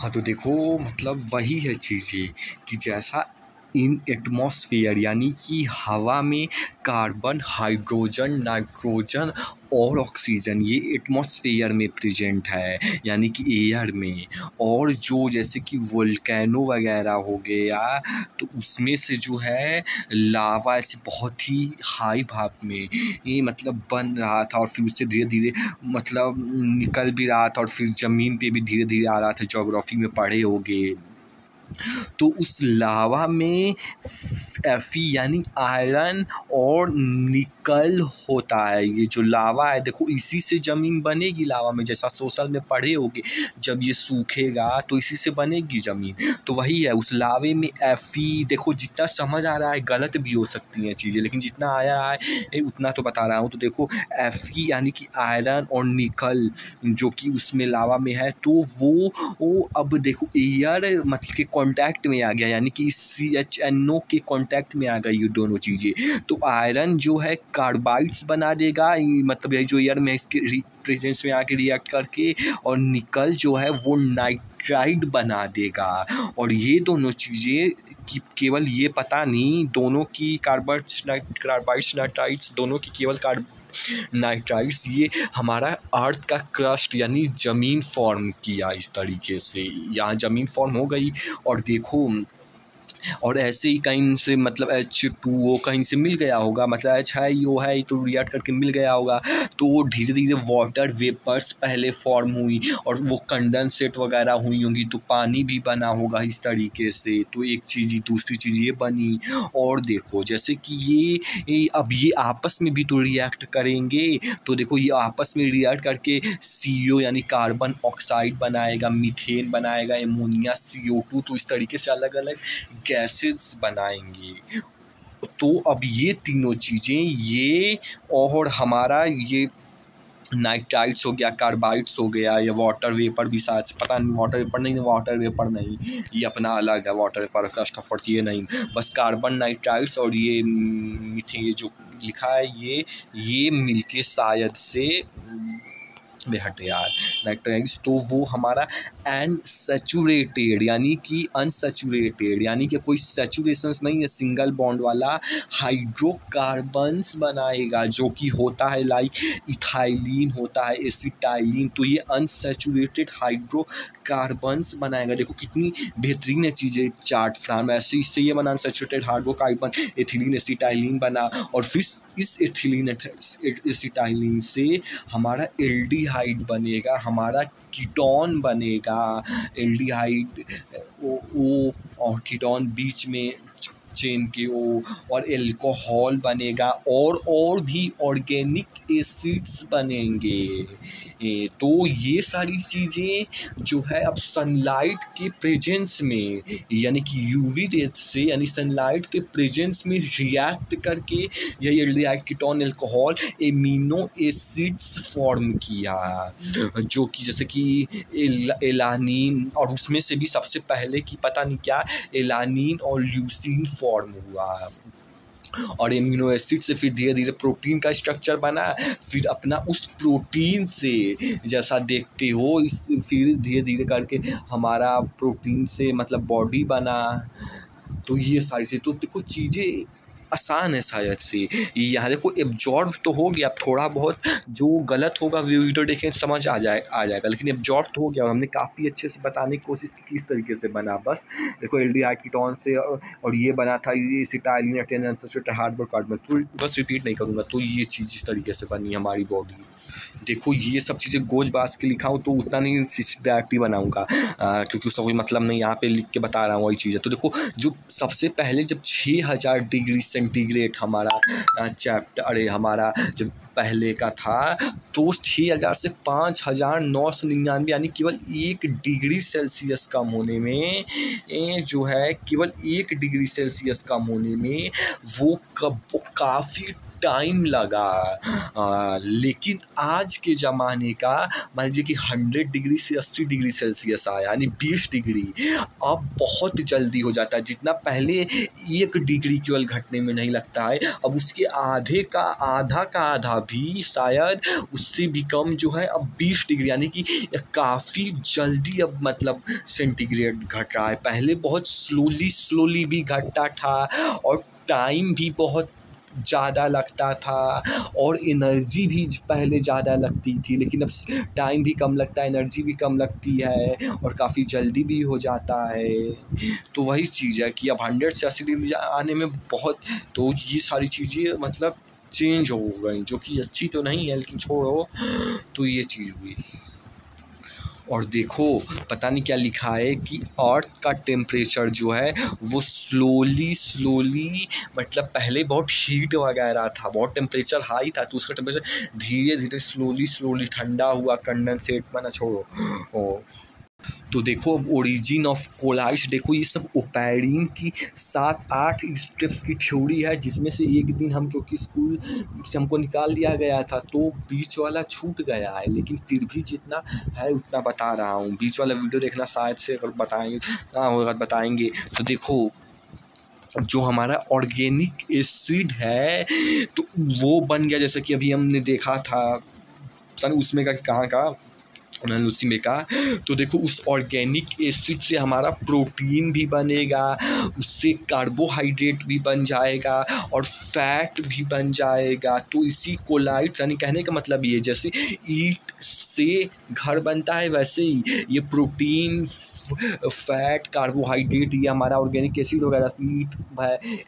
हाँ, तो देखो मतलब वही है चीज़ें कि जैसा इन एटमॉस्फेयर यानी कि हवा में कार्बन, हाइड्रोजन, नाइट्रोजन और ऑक्सीजन ये एटमॉस्फेयर में प्रेजेंट है यानी कि एयर में। और जो जैसे कि वोल्केनो वगैरह हो गया तो उसमें से जो है लावा ऐसे बहुत ही हाई भाप में ये मतलब बन रहा था और फिर उससे धीरे-धीरे मतलब निकल भी रहा था और फिर ज़मीन पे भी धीरे-धीरे आ रहा था। ज्योग्राफी में पढ़े होंगे। तो उस लावा में Fe यानी आयरन और निकल होता है। ये जो लावा है देखो इसी से ज़मीन बनेगी। लावा में जैसा सोशल में पढ़े होंगे, जब ये सूखेगा तो इसी से बनेगी ज़मीन। तो वही है, उस लावे में Fe देखो जितना समझ आ रहा है, गलत भी हो सकती हैं चीज़ें, लेकिन जितना आया है उतना तो बता रहा हूँ। तो देखो Fe यानी कि आयरन और निकल जो कि उसमें लावा में है, तो वो अब देखो एयर मतलब के कांटेक्ट में आ गया यानी कि CHNO के कांटेक्ट में आ गई ये दोनों चीज़ें। तो आयरन जो है कार्बाइड्स बना देगा, मतलब ये जो एयर में इसके प्रेजेंस में आके रिएक्ट करके, और निकल जो है वो नाइट्राइड बना देगा। और ये दोनों चीज़ें कि केवल ये पता नहीं, दोनों की कार्बाइड्स नाइट्राइड्स दोनों की केवल नाइट्राइड्स ये हमारा अर्थ का क्रस्ट यानी ज़मीन फॉर्म किया इस तरीके से। यहाँ ज़मीन फॉर्म हो गई और देखो, और ऐसे ही कहीं से मतलब H2O कहीं से मिल गया होगा, मतलब H2O है तो रिएक्ट करके मिल गया होगा। तो वो धीरे धीरे वाटर वेपर्स पहले फॉर्म हुई और वो कंडेंसेट वगैरह हुई होंगी, तो पानी भी बना होगा इस तरीके से। तो एक चीज़, दूसरी चीज़ ये बनी। और देखो जैसे कि ये अब ये आपस में भी तो रिएक्ट करेंगे, तो देखो ये आपस में रिएक्ट करके CO यानी कार्बन ऑक्साइड बनाएगा, मीथेन बनाएगा, एमोनिया, CO2, तो इस तरीके से अलग अलग गैसेस बनाएंगे। तो अब ये तीनों चीज़ें, ये और हमारा ये नाइट्राइड्स हो गया, कार्बाइड्स हो गया, या वाटर वेपर भी शायद, पता नहीं, वाटर वेपर नहीं, ये अपना अलग है। वाटर वेपर का स्टफर्ट ये नहीं, बस कार्बन, नाइट्राइड्स और ये मीथेन, ये जो लिखा है ये मिलके शायद से बेहट यार नाइट्राइड्स, तो वो हमारा अनसैचुरेटेड यानी कि अनसैचुरेटेड यानी कि कोई सैचुरेशंस नहीं है, सिंगल बॉन्ड वाला हाइड्रोकार्बन्स बनाएगा, जो कि होता है लाइक इथाइलिन होता है, एसिटाइलिन। तो ये अनसैचुरेटेड हाइड्रोकार्बन्स बनाएगा। देखो कितनी बेहतरीन है चीज़ें, चार्ट फॉर्म ऐसे, इससे ये बना अनसैचुरेटेड हाइड्रोकार्बन, एथिलीन, एसिटाइलिन बना, और फिर इस एथिलीन एसिटाइलिन से हमारा एल्डिहाइड बनेगा, हमारा कीटोन बनेगा। एल्डिहाइड O और कीटोन बीच में चेन के O, और एल्कोहल बनेगा, और भी ऑर्गेनिक एसिड्स बनेंगे। तो ये सारी चीज़ें जो है अब सनलाइट के प्रेजेंस में यानी कि यूवी रेज से यानी सनलाइट के प्रेजेंस में रिएक्ट करके यही aldehyde, ketone, alcohol, amino acids form किया, जो कि जैसे कि एलानीन, और उसमें से भी सबसे पहले की पता नहीं क्या एलानीन और ल्यूसीन फॉर्म हुआ। और एमिनो एसिड से फिर धीरे धीरे प्रोटीन का स्ट्रक्चर बना, फिर अपना उस प्रोटीन से जैसा देखते हो इस फिर धीरे धीरे करके हमारा प्रोटीन से मतलब बॉडी बना। तो ये सारी से, तो देखो चीज़ें आसान है शायद से। यहाँ देखो एब्जॉर्ब तो हो गया, थोड़ा बहुत जो गलत होगा वीडियो देखें समझ आ जाएगा, लेकिन एब्जॉर्ब तो हो गया। हमने काफ़ी अच्छे से बताने की कोशिश की किस तरीके से बना। बस देखो एल्डिहाइड कीटोन से और ये बना था ये एसिटाइलिन हाइड्रोकार्बन, तो बस रिपीट नहीं करूँगा। तो ये चीज़ इस तरीके से बनी हमारी बॉडी। देखो ये सब चीज़ें गोज बास के लिखा हूँ तो उतना नहीं डायरेक्टली बनाऊँगा, क्योंकि उसका कोई मतलब नहीं, यहाँ पे लिख के बता रहा हूँ वही चीज़ है। तो देखो जो सबसे पहले जब 6000 डिग्री सेंटीग्रेड हमारा हमारा जब पहले का था, तो 6000 से 5999 यानी केवल 1 डिग्री सेल्सियस कम होने में जो है केवल 1 डिग्री सेल्सियस कम होने में वो काफ़ी टाइम लगा। लेकिन आज के ज़माने का मान लीजिए कि 100 डिग्री से 80 डिग्री सेल्सियस आया, यानी 20 डिग्री अब बहुत जल्दी हो जाता है। जितना पहले 1 डिग्री केवल घटने में नहीं लगता है, अब उसके आधा का आधा भी शायद उससे भी कम जो है अब 20 डिग्री, यानी कि काफ़ी जल्दी अब मतलब सेंटीग्रेड घट रहा है। पहले बहुत स्लोली भी घटता था और टाइम भी बहुत ज़्यादा लगता था और एनर्जी भी पहले ज़्यादा लगती थी, लेकिन अब टाइम भी कम लगता है, एनर्जी भी कम लगती है और काफ़ी जल्दी भी हो जाता है। तो वही चीज़ है कि अब 100 से 80 डिग्री आने में बहुत, तो ये सारी चीज़ें मतलब चेंज हो गई, जो कि अच्छी तो नहीं है, लेकिन छोड़ो। तो ये चीज़ हुई। और देखो पता नहीं क्या लिखा है कि अर्थ का टेम्परेचर जो है वो स्लोली मतलब पहले बहुत हीट वगैरह था, बहुत टेम्परेचर हाई था, तो उसका टेम्परेचर धीरे धीरे स्लोली ठंडा हुआ, कंडेंसेट बना, छोड़ो। तो देखो अब ओरिजिन ऑफ कोलाइट्स, देखो ये सब ओपैरिन की 7-8 स्टेप्स की थ्योरी है, जिसमें से एक दिन हम क्योंकि स्कूल से हमको निकाल दिया गया था तो बीच वाला छूट गया है, लेकिन फिर भी जितना है उतना बता रहा हूँ। बीच वाला वीडियो देखना शायद से अगर बताएंगे ना हो, अगर बताएंगे तो देखो जो हमारा ऑर्गेनिक एसिड है तो वो बन गया, जैसे कि अभी हमने देखा था उसमें का कहाँ का लूसी में का। तो देखो उस ऑर्गेनिक एसिड से हमारा प्रोटीन भी बनेगा, उससे कार्बोहाइड्रेट भी बन जाएगा और फैट भी बन जाएगा। तो इसी कोलाइट्स, यानी कहने का मतलब ये जैसे ईंट से घर बनता है वैसे ही ये प्रोटीन, फैट, कार्बोहाइड्रेट, ये हमारा ऑर्गेनिक एसिड वगैरह ईट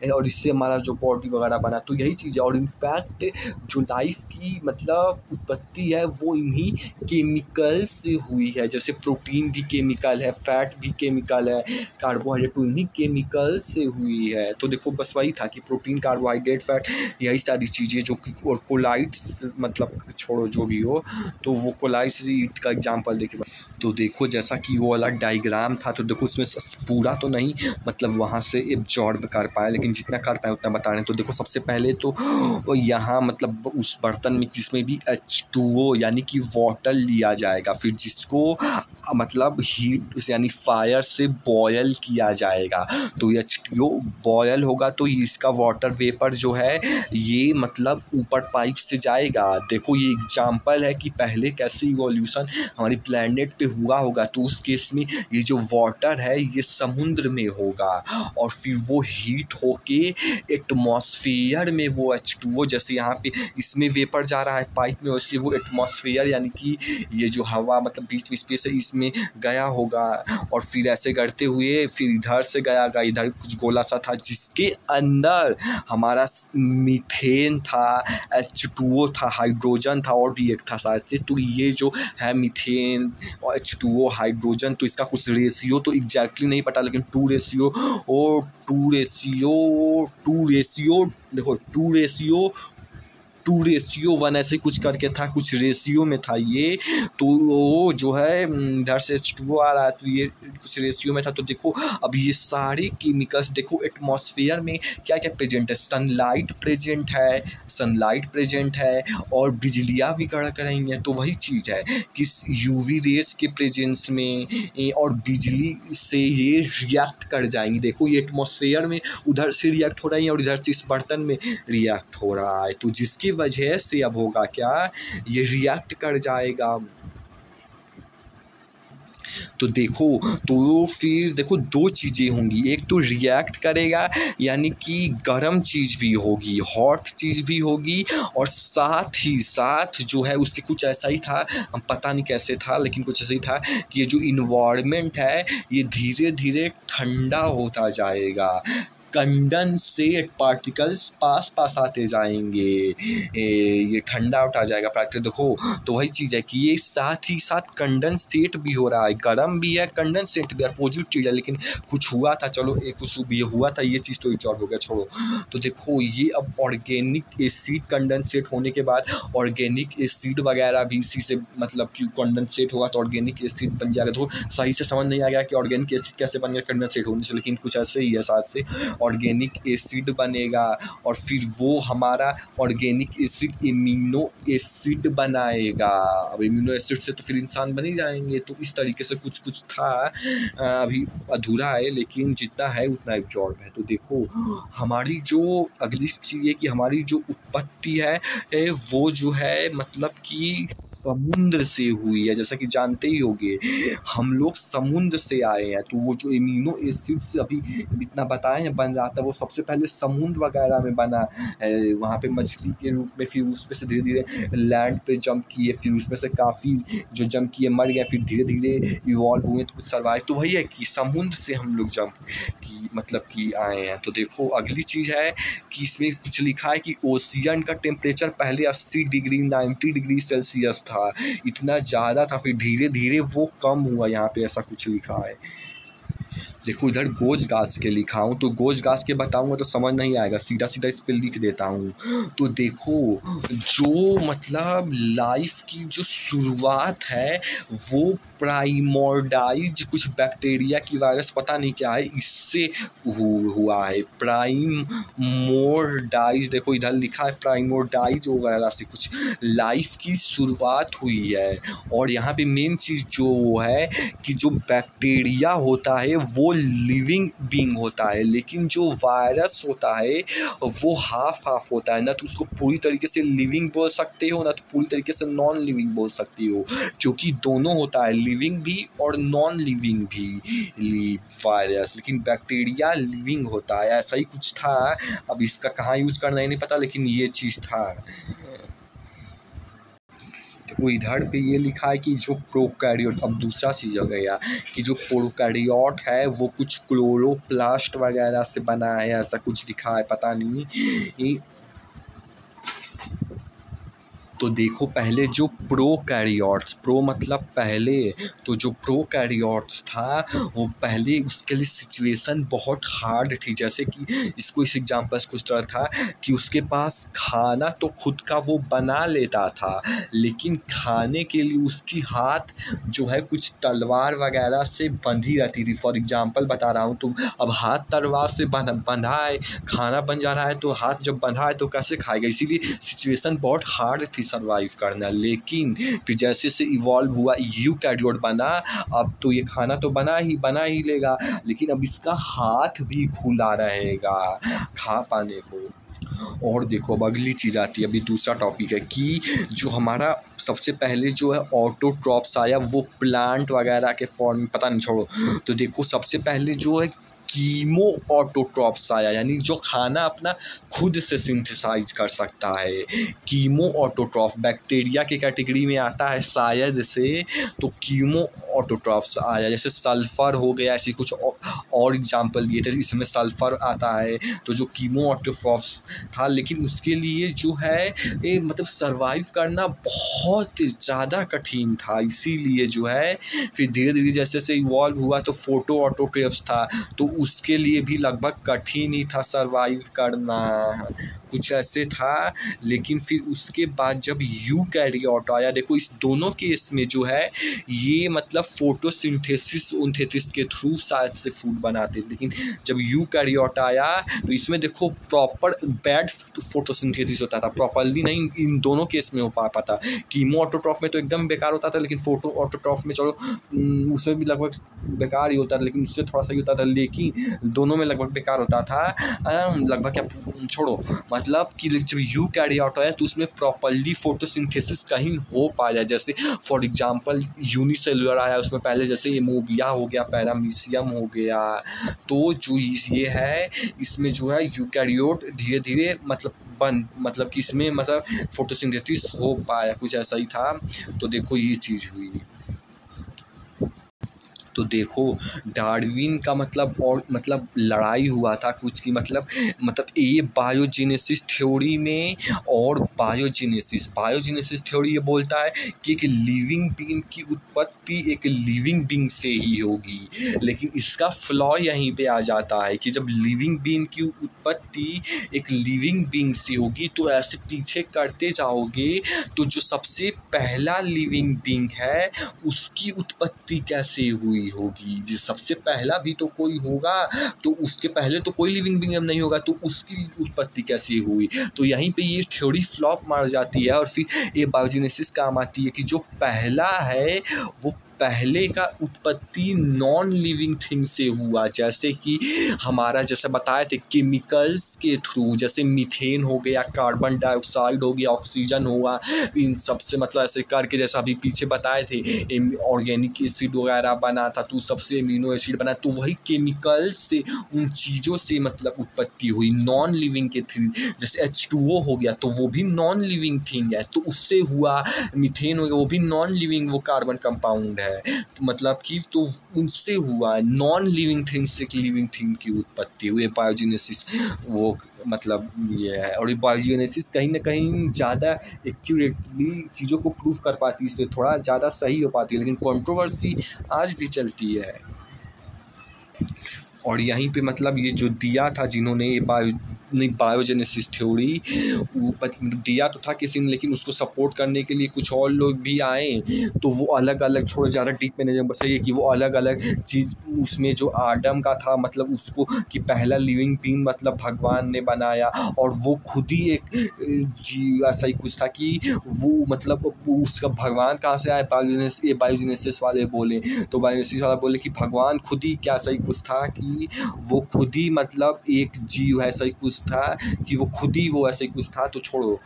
है और इससे हमारा जो बॉडी वगैरह बना। तो यही चीज़ है। और इनफैक्ट जो लाइफ की मतलब उत्पत्ति है वो इन्हीं केमिकल से हुई है। जैसे प्रोटीन भी केमिकल है, फैट भी केमिकल है, कार्बोहाइड्रेट तो इन्हीं केमिकल से हुई है। तो देखो बस वही था कि प्रोटीन, कार्बोहाइड्रेट, फैट, यही सारी चीज़ें जो कि और कोलाइट्स मतलब छोड़ो जो भी हो, तो वो कोलाइट्स ईट का एग्जाम्पल देखिए। तो देखो जैसा कि वो वाला डायग्राम था, तो देखो उसमें पूरा तो नहीं मतलब वहाँ से एब्जॉर्ब कर पाए, लेकिन जितना कर पाए उतना बता रहे हैं। तो देखो सबसे पहले तो यहाँ मतलब उस बर्तन में जिसमें भी H2O यानी कि वाटर लिया जाएगा, फिर जिसको मतलब हीट यानी फायर से बॉयल किया जाएगा। तो H2O बॉयल होगा तो इसका वाटर वेपर जो है ये मतलब ऊपर पाइप से जाएगा। देखो ये एग्जाम्पल है कि पहले कैसे इवोल्यूशन हमारी प्लैनेट पे हुआ होगा। तो उस केस में ये जो वाटर है ये समुद्र में होगा और फिर वो हीट होके एटमॉस्फेयर में वो H2O, जैसे यहाँ पे इसमें वेपर जा रहा है पाइप में, वैसे वो एटमॉस्फेयर यानी कि ये जो हवा मतलब बीच में स्पेस है इसमें गया होगा और फिर ऐसे करते हुए फिर इधर से गया, इधर कुछ गोला सा था जिसके अंदर हमारा मीथेन था, H2O था, हाइड्रोजन था और भी एक था शायद से। तो ये जो है मीथेन और H2O हाइड्रोजन, तो इसका कुछ रेशियो तो एग्जैक्टली नहीं पता, लेकिन 2 रेशियो देखो 2:1 ऐसे कुछ करके था, कुछ रेशियो में था ये। तो वो जो है इधर से H2O आ रहा है तो ये कुछ रेशियो में था। तो देखो अब ये सारे केमिकल्स देखो एटमॉस्फेयर में क्या क्या प्रेजेंट है, सनलाइट प्रेजेंट है और बिजलियाँ भी कड़क रही हैं। तो वही चीज़ है कि UV रेस के प्रेजेंस में और बिजली से ये रिएक्ट कर जाएंगी। देखो ये एटमॉस्फेयर में उधर से रिएक्ट हो रही है और इधर से इस बर्तन में रिएक्ट हो रहा है, तो जिसकी वजह से अब होगा क्या, ये रिएक्ट कर जाएगा। तो देखो तो फिर देखो 2 चीज़ें होंगी, एक तो रिएक्ट करेगा यानी कि गर्म चीज़ भी होगी, हॉट चीज़ भी होगी और साथ ही साथ जो है उसके कुछ ऐसा ही था, हम पता नहीं कैसे था लेकिन कुछ ऐसा ही था कि ये जो इन्वायरमेंट है ये धीरे धीरे ठंडा होता जाएगा, कंडेंसेट पार्टिकल्स पास आते जाएंगे, ये ठंडा उठा जाएगा पार्टिकल। देखो तो वही चीज़ है कि ये साथ ही साथ कंडेंसेट भी हो रहा है, गर्म भी है, कंडेंसेट भी है, अपोजिट चीज़ है। लेकिन कुछ हुआ था, चलो एक कुछ भी हुआ था, ये चीज़ तो इग्नोर हो गया, छोड़ो। तो देखो ये अब ऑर्गेनिक एसिड कंडेंसेट होने के बाद ऑर्गेनिक एसिड वगैरह भी इसी से मतलब कि कंडेंसेट होगा तो ऑर्गेनिक एसिड बन जाएगा। तो सही से समझ नहीं आ गया कि ऑर्गेनिक एसिड कैसे बन गया कंडेंसेट होने से, लेकिन कुछ ऐसे ही है साथ से। ऑर्गेनिक एसिड बनेगा और फिर वो हमारा ऑर्गेनिक एसिड इम्यूनो एसिड बनाएगा। अब इम्यूनो एसिड से तो फिर इंसान बन ही जाएंगे। तो इस तरीके से कुछ कुछ था, अभी अधूरा है लेकिन जितना है उतना एब्जॉर्ब है। तो देखो हमारी जो अगली चीज़ है कि हमारी जो उत्पत्ति है वो जो है मतलब कि समुद्र से हुई है। जैसा कि जानते ही होंगे हम लोग समुद्र से आए हैं। तो वो जो इम्यूनो एसिड से अभी इतना बताए हैं बन जाता है, वो सबसे पहले समुद्र वगैरह में बना, वहाँ पे मछली के रूप में, फिर उसमें से धीरे धीरे लैंड पे जंप किए, फिर उसमें से काफ़ी जो जंप किए मर गए, फिर धीरे धीरे इवॉल्व हुए तो कुछ सर्वाइव। तो वही है कि समुद्र से हम लोग जंप की मतलब कि आए हैं। तो देखो अगली चीज़ है कि इसमें कुछ लिखा है कि ओशियन का टेम्परेचर पहले 80 डिग्री 90 डिग्री सेल्सियस था, इतना ज़्यादा था, फिर धीरे धीरे वो कम हुआ। यहाँ पे ऐसा कुछ लिखा है। देखो इधर गोज गास के लिखा हूँ, तो गोज गास के बताऊँगा तो समझ नहीं आएगा, सीधा सीधा इस पर लिख देता हूँ। तो देखो जो मतलब लाइफ की जो शुरुआत है वो प्राइमोर्डाइज कुछ बैक्टीरिया की वायरस पता नहीं क्या है इससे हुआ है। प्राइमोर्डाइज देखो इधर लिखा है प्राइमोर्डाइज वगैरह से कुछ लाइफ की शुरुआत हुई है। और यहाँ पे मेन चीज़ जो वो है कि जो बैक्टीरिया होता है वो लिविंग बीइंग होता है, लेकिन जो वायरस होता है वो हाफ हाफ होता है। ना तो उसको पूरी तरीके से लिविंग बोल सकते हो, ना तो पूरी तरीके से नॉन लिविंग बोल सकती हो, क्योंकि दोनों होता है, लिविंग भी और नॉन लिविंग भी वायरस। लेकिन बैक्टीरिया लिविंग होता है, ऐसा ही कुछ था। अब इसका कहाँ यूज़ करना है नहीं पता, लेकिन ये चीज़ था। तो इधर पे ये लिखा है कि जो प्रोकैरियोट, अब दूसरा चीज़ हो गया कि जो प्रोकैरियोट है वो कुछ क्लोरोप्लास्ट वगैरह से बना है, ऐसा कुछ लिखा है, पता नहीं। तो देखो पहले जो प्रोकैरियोट्स, प्रो मतलब पहले, तो जो प्रोकैरियोट्स था वो पहले उसके लिए सिचुएशन बहुत हार्ड थी। जैसे कि इसको इस एग्जांपल से कुछ तरह था कि उसके पास खाना तो खुद का वो बना लेता था, लेकिन खाने के लिए उसकी हाथ जो है कुछ तलवार वगैरह से बंधी रहती थी। फॉर एग्जांपल बता रहा हूँ। तो अब हाथ तलवार से बंधा है, खाना बन जा रहा है, तो हाथ जब बंधा है तो कैसे खाएगा। इसीलिए सिचुएशन बहुत हार्ड थी सर्वाइव करना। लेकिन फिर जैसे से इवॉल्व हुआ, यूकैरियोट बना, अब तो ये खाना तो बना ही लेगा, लेकिन अब इसका हाथ भी खुला रहेगा खा पाने को। और देखो अब अगली चीज़ आती है, अभी दूसरा टॉपिक है कि जो हमारा सबसे पहले जो है ऑटोट्रॉप्स आया वो प्लांट वगैरह के फॉर्म में, पता नहीं छोड़ो। तो देखो सबसे पहले जो है कीमो ऑटोट्रॉप्स आया, यानी जो खाना अपना खुद से सिंथेसाइज कर सकता है। कीमो ऑटोट्रॉफ बैक्टीरिया के कैटेगरी में आता है शायद से, तो कीमो ऑटोट्रॉफ्स आया। जैसे सल्फ़र हो गया, ऐसी कुछ और एग्जांपल दिए थे, इसमें सल्फ़र आता है। तो जो कीमो ऑटोट्रॉफ्स था, लेकिन उसके लिए जो है मतलब सर्वाइव करना बहुत ज़्यादा कठिन था। इसीलिए जो है फिर धीरे धीरे जैसे से इवॉल्व हुआ तो फोटो ऑटोट्रॉफ्स था, तो उसके लिए भी लगभग कठिन ही था सर्वाइव करना, कुछ ऐसे था। लेकिन फिर उसके बाद जब यूकैरियोट आया, देखो इस दोनों केस में जो है ये मतलब फोटोसिंथेसिस के थ्रू शायद से फूड बनाते, लेकिन जब यूकैरियोट आया तो इसमें देखो प्रॉपर बैड फोटोसिंथेसिस होता था, प्रॉपरली नहीं इन दोनों केस में हो पाता। कीमो ऑटोट्रॉफ में तो एकदम बेकार होता था, लेकिन फोटो ऑटोट्रॉफ में चलो उसमें भी लगभग बेकार ही होता था, लेकिन उससे थोड़ा सा ही होता था, लेकिन दोनों में लगभग बेकार होता था। लगभग क्या छोड़ो, मतलब कि जब यूकैरियोट आया तो उसमें प्रॉपरली फोटोसिंथेसिस कहीं हो पाया। जैसे फॉर एग्जांपल यूनिसेलुलर आया, उसमें पहले जैसे एमोबिया हो गया, पैरामीशियम हो गया। तो जो ये है इसमें जो है यूकैरियोट धीरे धीरे मतलब कि इसमें मतलब फोटोसिंथेसिस हो पाया, कुछ ऐसा ही था। तो देखो ये चीज़ हुई। तो देखो डार्विन का मतलब और मतलब लड़ाई हुआ था कुछ की मतलब ये बायोजेनेसिस थ्योरी में। और बायोजेनेसिस थ्योरी ये बोलता है कि एक लिविंग बीइंग की उत्पत्ति एक लिविंग बीइंग से ही होगी, लेकिन इसका फ्लॉ यहीं पे आ जाता है कि जब लिविंग बीइंग की उत्पत्ति एक लिविंग बीइंग से होगी तो ऐसे पीछे करते जाओगे तो जो सबसे पहला लिविंग बीइंग है उसकी उत्पत्ति कैसे हुई, गई होगी। जिस सबसे पहला भी तो कोई होगा, तो उसके पहले तो कोई लिविंग बीइंग नहीं होगा, तो उसकी उत्पत्ति कैसे हुई? तो यहीं पे ये थ्योरी फ्लॉप मार जाती है और फिर ये बायोजेनेसिस काम आती है कि जो पहला है वो पहले का उत्पत्ति नॉन लिविंग थिंग से हुआ। जैसे कि हमारा जैसे बताए थे केमिकल्स के थ्रू, जैसे मीथेन हो गया, कार्बन डाइऑक्साइड हो गया, ऑक्सीजन हुआ, इन सब से मतलब ऐसे करके जैसा अभी पीछे बताए थे ऑर्गेनिक एसिड वगैरह बना था, तो सबसे अमीनो एसिड बना, तो वही केमिकल्स से उन चीज़ों से मतलब उत्पत्ति हुई नॉन लिविंग के थ्रू। जैसे H2O हो गया तो वो भी नॉन लिविंग थिंग है, तो उससे हुआ। मीथेन हो गया वो भी नॉन लिविंग, वो कार्बन कंपाउंड है, तो मतलब कि तो उनसे हुआ नॉन लिविंग थिंग से लिविंग थिंग की उत्पत्ति हुई। बायोजेनेसिस वो मतलब ये है, और ये बायोजेनेसिस कहीं ना कहीं ज़्यादा एक्यूरेटली चीज़ों को प्रूफ कर पाती है, इससे थोड़ा ज़्यादा सही हो पाती है, लेकिन कंट्रोवर्सी आज भी चलती है। और यहीं पे मतलब ये जो दिया था जिन्होंने ये बायोजेनेसिस थ्योरी वो दिया तो था किसी ने, लेकिन उसको सपोर्ट करने के लिए कुछ और लोग भी आए, तो वो अलग अलग थोड़ा ज़्यादा डीप में नहीं बताइए कि वो अलग अलग चीज़ उसमें जो आदम का था मतलब उसको कि पहला लिविंग बीइंग मतलब भगवान ने बनाया, और वो खुद ही एक जी ऐसा ही कुछ था कि वो मतलब उसका भगवान कहाँ से आया, बायोजेनेसिस वाले बोले, तो बायोजेनेसिस वाला बोले कि भगवान खुद ही क्या सही कुछ था कि वो खुद ही मतलब एक जीव ऐसा ही कुछ था कि वो खुद ही वो ऐसे ही कुछ था, तो छोड़ो